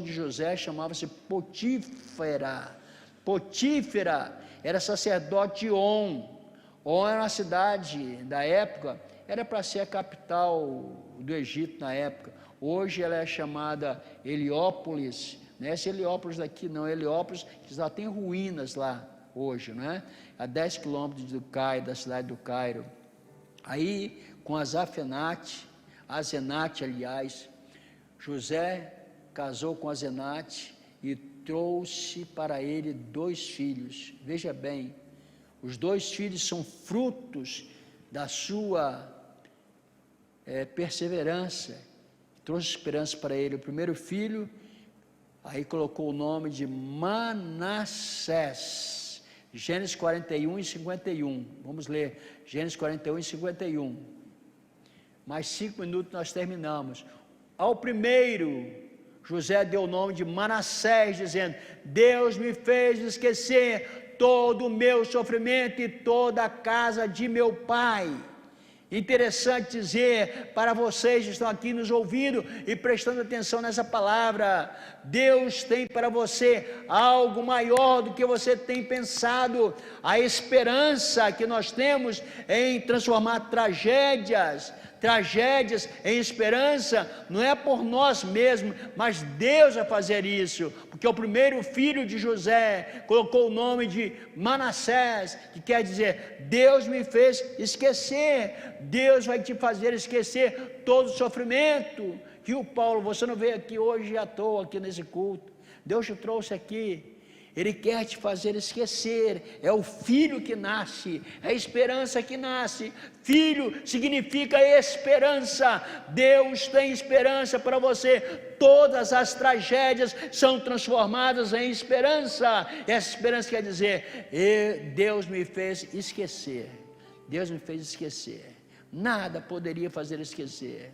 Speaker 1: de José chamava-se Potífera. Potífera era sacerdote de On. On era uma cidade da época, era para ser a capital do Egito na época. Hoje ela é chamada Heliópolis. Não é esse Heliópolis daqui não, Heliópolis que já tem ruínas lá hoje, não é? A 10 quilômetros do Cairo, da cidade do Cairo. Aí com Asenate, aliás, José casou com Asenate e trouxe para ele 2 filhos. Veja bem, os 2 filhos são frutos da sua perseverança. Trouxe esperança para ele. O primeiro filho, aí colocou o nome de Manassés. Gênesis 41 e 51. Vamos ler Gênesis 41 e 51. Mais 5 minutos nós terminamos. Ao primeiro, José deu o nome de Manassés, dizendo: Deus me fez esquecer todo o meu sofrimento e toda a casa de meu pai. Interessante dizer para vocês que estão aqui nos ouvindo e prestando atenção nessa palavra: Deus tem para você algo maior do que você tem pensado. A esperança que nós temos em transformar tragédias em esperança, não é por nós mesmos, mas Deus vai fazer isso, porque o primeiro filho de José colocou o nome de Manassés, que quer dizer: Deus me fez esquecer. Deus vai te fazer esquecer todo o sofrimento. Que o Paulo, você não veio aqui hoje à toa, aqui nesse culto, Deus te trouxe aqui. Ele quer te fazer esquecer. É o filho que nasce, é a esperança que nasce. Filho significa esperança. Deus tem esperança para você. Todas as tragédias são transformadas em esperança. Essa esperança quer dizer: Deus me fez esquecer. Deus me fez esquecer. Nada poderia fazer esquecer.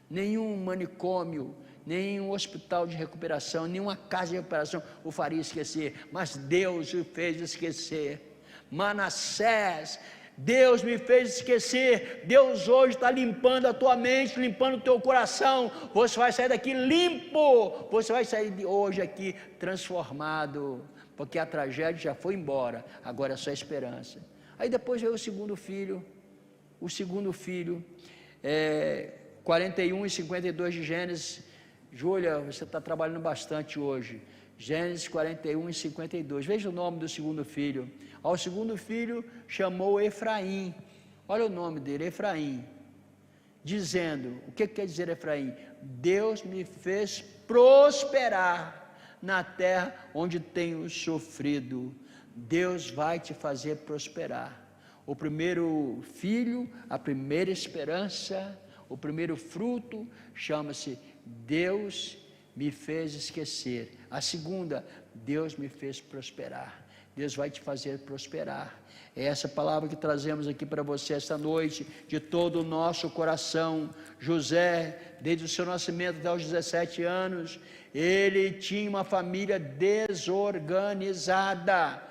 Speaker 1: Nenhum manicômio, nenhum hospital de recuperação, nenhuma casa de recuperação o faria esquecer, mas Deus o fez esquecer. Manassés, Deus me fez esquecer. Deus hoje está limpando a tua mente, limpando o teu coração. Você vai sair daqui limpo, você vai sair de hoje aqui transformado, porque a tragédia já foi embora, agora é só esperança. Aí depois veio o segundo filho, 41 e 52 de Gênesis. Júlia, você está trabalhando bastante hoje. Gênesis 41 e 52. Veja o nome do segundo filho. Ao segundo filho chamou Efraim. Olha o nome dele, Efraim. Dizendo: o que quer dizer Efraim? Deus me fez prosperar na terra onde tenho sofrido. Deus vai te fazer prosperar. O primeiro filho, a primeira esperança, o primeiro fruto chama-se Deus me fez esquecer. A segunda, Deus me fez prosperar. Deus vai te fazer prosperar. É essa palavra que trazemos aqui para você esta noite, de todo o nosso coração. José, desde o seu nascimento até os 17 anos, ele tinha uma família desorganizada.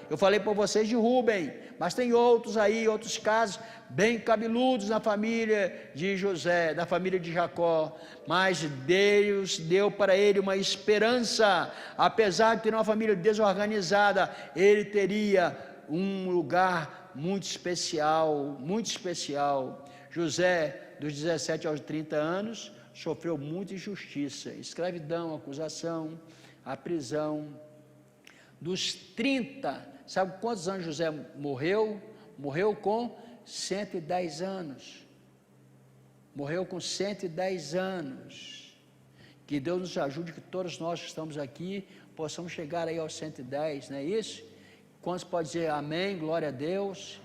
Speaker 1: Eu falei para vocês de Rubem, mas tem outros aí, outros casos bem cabeludos na família de José, da família de Jacó. Mas Deus deu para ele uma esperança. Apesar de ter uma família desorganizada, ele teria um lugar muito especial, muito especial. José, dos 17 aos 30 anos, sofreu muita injustiça, escravidão, acusação, a prisão. Dos 30, sabe quantos anos José morreu? Morreu com 110 anos. Morreu com 110 anos. Que Deus nos ajude, que todos nós que estamos aqui possamos chegar aí aos 110, não é isso? Quantos podem dizer amém, glória a Deus?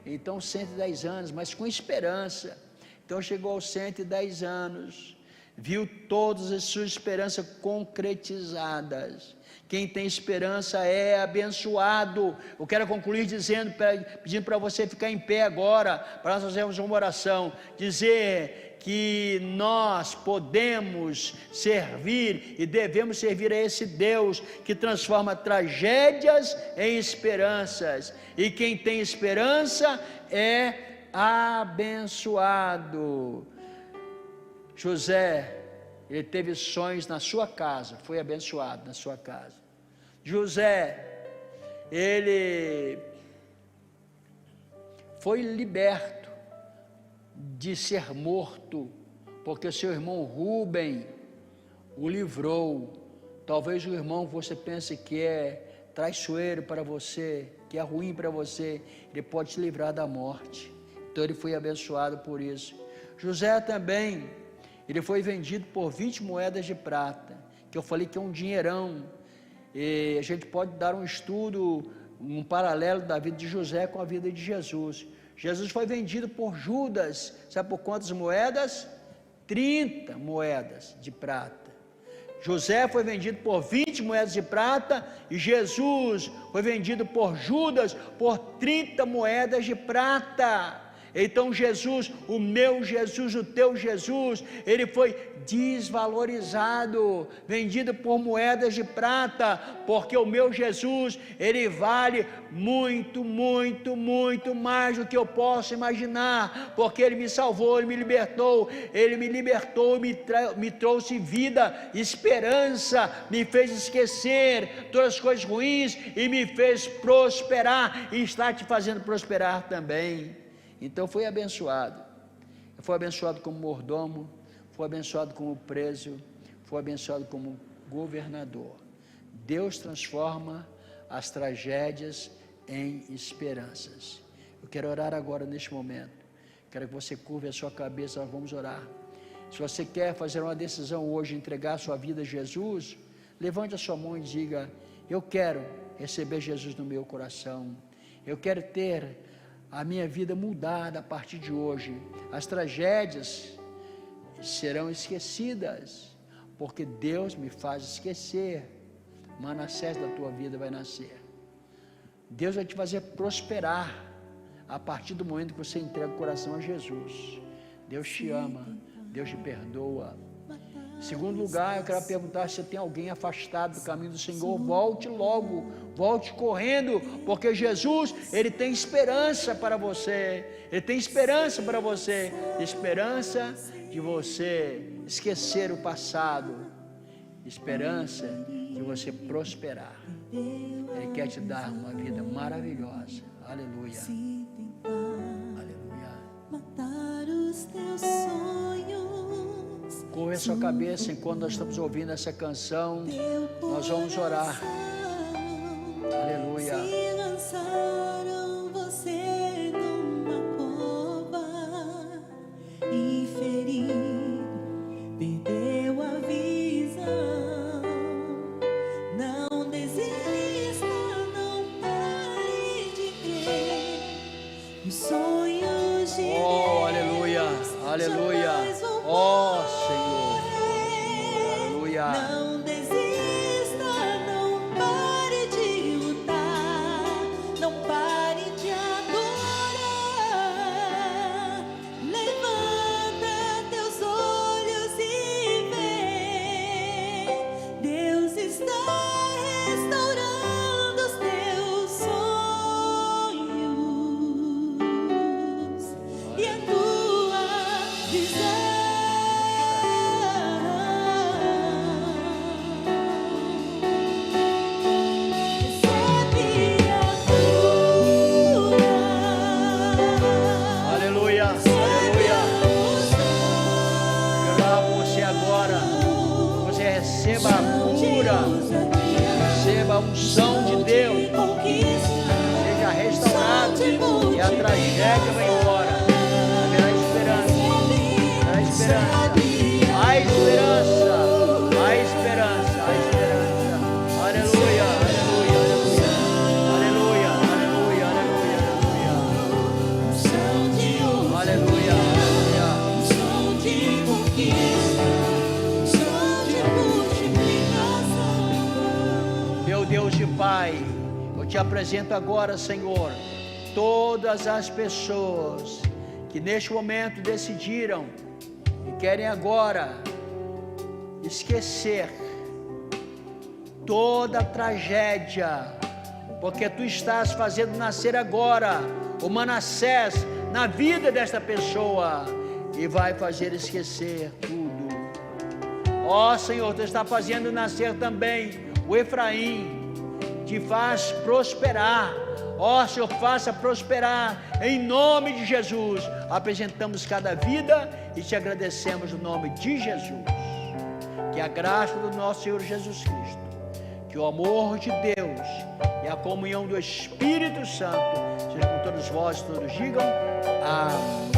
Speaker 1: Então 110 anos, mas com esperança. Então chegou aos 110 anos, viu todas as suas esperanças concretizadas. Quem tem esperança é abençoado. Eu quero concluir pedindo para você ficar em pé agora, para nós fazermos uma oração, dizer que nós podemos servir e devemos servir a esse Deus que transforma tragédias em esperanças, e quem tem esperança é abençoado. José, ele teve sonhos na sua casa, foi abençoado na sua casa. José, ele foi liberto de ser morto, porque seu irmão Rubem o livrou. Talvez o irmão que você pense que é traiçoeiro para você, que é ruim para você, ele pode te livrar da morte. Então ele foi abençoado por isso. José também, ele foi vendido por 20 moedas de prata, que eu falei que é um dinheirão. E a gente pode dar um estudo, um paralelo da vida de José com a vida de Jesus. Jesus foi vendido por Judas, sabe por quantas moedas? 30 moedas de prata. José foi vendido por 20 moedas de prata, e Jesus foi vendido por Judas por 30 moedas de prata. Então Jesus, o meu Jesus, o teu Jesus, ele foi desvalorizado, vendido por moedas de prata, porque o meu Jesus, ele vale muito, muito, muito mais do que eu posso imaginar, porque ele me salvou, ele me libertou, me trouxe vida, esperança, me fez esquecer todas as coisas ruins e me fez prosperar, e está te fazendo prosperar também. Então foi abençoado como mordomo, foi abençoado como preso, foi abençoado como governador. Deus transforma as tragédias em esperanças. Eu quero orar agora neste momento, quero que você curve a sua cabeça, nós vamos orar. Se você quer fazer uma decisão hoje, entregar a sua vida a Jesus, levante a sua mão e diga: eu quero receber Jesus no meu coração, eu quero ter a minha vida mudada a partir de hoje. As tragédias serão esquecidas, porque Deus me faz esquecer. Manassés da tua vida vai nascer. Deus vai te fazer prosperar a partir do momento que você entrega o coração a Jesus. Deus te ama, Deus te perdoa. Em segundo lugar, eu quero perguntar se tem alguém afastado do caminho do Senhor. Volte logo, volte correndo, porque Jesus, ele tem esperança para você. Ele tem esperança para você, esperança de você esquecer o passado, esperança de você prosperar. Ele quer te dar uma vida maravilhosa. Aleluia. Aleluia.
Speaker 2: Matar os teus sonhos.
Speaker 1: Curva a sua cabeça enquanto nós estamos ouvindo essa canção. Nós vamos orar. Aleluia.
Speaker 2: Se lançaram você numa cova e feriram,
Speaker 1: Aleluia.
Speaker 2: Não desista, não pare de lutar, não pare de adorar. Levanta teus olhos e vê, Deus está restaurando os teus sonhos e a tua visão.
Speaker 1: Aleluia. Aleluia. Eu oro por você agora. Você receba a cura. Receba a unção de Deus. Seja restaurado e a tragédia vai embora. Haverá esperança. Haverá esperança. Há esperança. Há esperança. Há esperança. Aleluia. Aleluia. Aleluia. Aleluia. Aleluia. Aleluia. Aleluia. Meu Deus e Pai, eu te apresento agora, Senhor, todas as pessoas que neste momento decidiram e querem agora esquecer toda a tragédia, porque tu estás fazendo nascer agora o Manassés na vida desta pessoa e vai fazer esquecer tudo. Ó Senhor, tu está fazendo nascer também o Efraim, te faz prosperar. Ó Senhor, faça prosperar em nome de Jesus. Apresentamos cada vida e te agradecemos no nome de Jesus. Que a graça do nosso Senhor Jesus Cristo, que o amor de Deus e a comunhão do Espírito Santo seja com todos vós, todos digam amém.